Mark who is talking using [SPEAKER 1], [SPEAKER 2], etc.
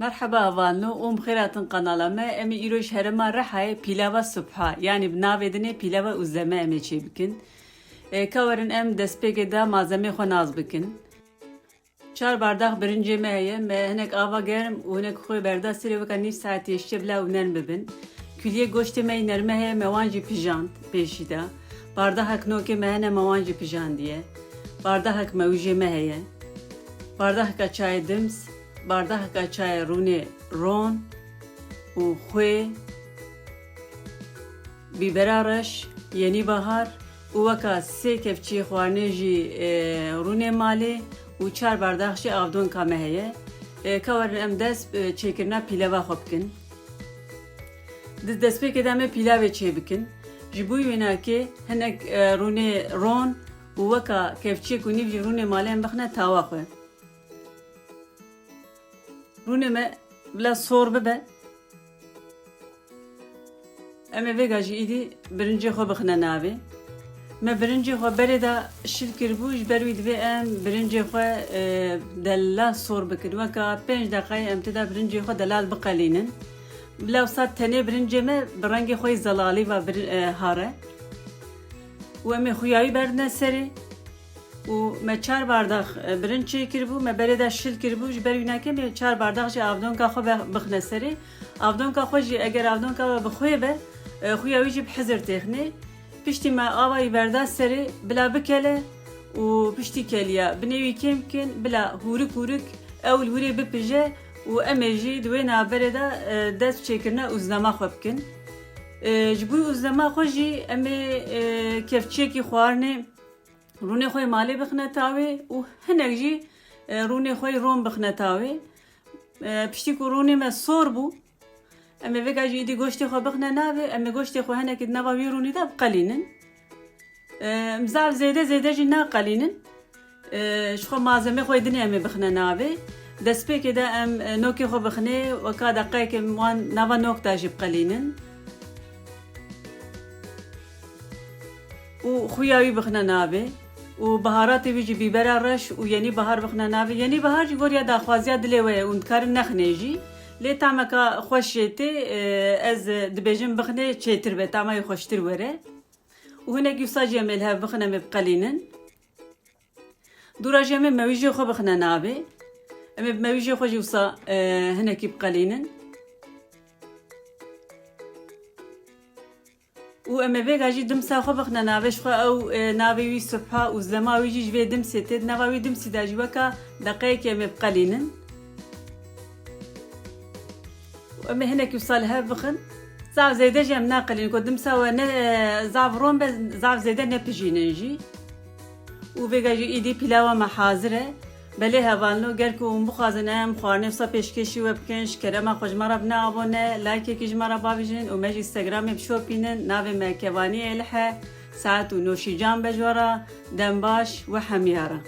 [SPEAKER 1] مرحبا أفانو خيراتن قنالما أمي إيروش هرما رحاي بيلاوا صبحا يعني بناويدني بيلاوا أزلما أمي چي بكن كورن أم دسپيگه دا malzeme خو ناز بكن 4 bardak birinci meye me henek ava germ u henek xoy berda sire vaka nif saati işte bla unen bibin külye goşte me nerme he mevanji pijant peşida barda hak noke me hene mevanji pijant diye barda hak mevje me heye barda hak çay dims barda hak çay rune ron u xoy biberaraş yeni bahar u vaka se kefçi xwarne ji rune mali و 4 bardak şey avdon kame heye kavarın em dest çekirna pilava xopkin diz dest pek edame pilave çebikin jibu yena ki henek rune ron u vaka kefçi kuniv rune malen baxna tawa xwe rune me bla sor bebe em vegaji idi birinci xwe baxna navi ما برنجي خو بردا شل كربوش برويد في ام برنجي خو دلا صور بكن وكا 5 دقيقة ام تدا برنجي خو دلال بقلينن بلا وصات تاني برنجي ما برنجي خوي زلالي و هاره وامي خوياي بردنا سري وما 4 bardak برنجي كربو ما بردا شل كربوش بروينا كم 4 bardak جي افدون كا خو بخنا سري افدون كا خو جي اگر افدون كا بخوي به خوياي جي بحذر تخني پشتی ما آوای بردا سری بلا بکله و پشتی کلیا بنوی کم کن بلا هورک اول هوری بپجه و امجی دوی نابردا دست چکرنا uzlama خوب کن جبوی uzlama خوشی امی کفچه کی خوارنه رونه خوی مالی بخنه تاوی و هنگ جی رونه خوی روم بخنه تاوی پشتی کو رونه ما صور بو اما وگا جی دی گوشت خو بخنه ناوی اما گوشت خو هنه که نوا ویرونی دا قلینن مزال زیده جی نا قلینن شخو malzeme خو دنی اما بخنه ناوی دست پی دا ام نوکی خو بخنه وکا دقیق موان نوا نوک دا جی قلینن و خویاوی بخنه ناوی و بهارات ویجی بیبر رش و یعنی بهار بخنه ناوی یعنی بهار جی گوریا دا خوازیا دلیوه اون کار نخنه جی لی تامکا خوشیتی از دبیجم بخنه چیتر به تامای خوشتر وره و هنگ یوسا جمل ها بخنه مبقلینن دورا جمل مویجی خو بخنه نابه اما مویجی خو یوسا هنگی بقلینن و اما ویگا جی دمسا خو بخنه نابش خو او نابه وی صبحا و زماوی جی جوی دمسی تید نواوی دمسی دا جوکا دقیقی مبقلینن اما هناك يوصلها بخن زعف زيدا جام ناقلين قدم سوا زعف روم زعف زيدا نبجي نجي وفيجا جي ايدي بلاوه محاضره بله هوالنو گرکو مخازنم خوارنه صا پیشکشی و بکنش کرما خوش مرا بنا ابونه لایک کیج مرا باویجن و مج اینستاگرام بشوپینن ناوی مکوانی الها ساعت و نوشی جام بجورا دنباش و حمیاره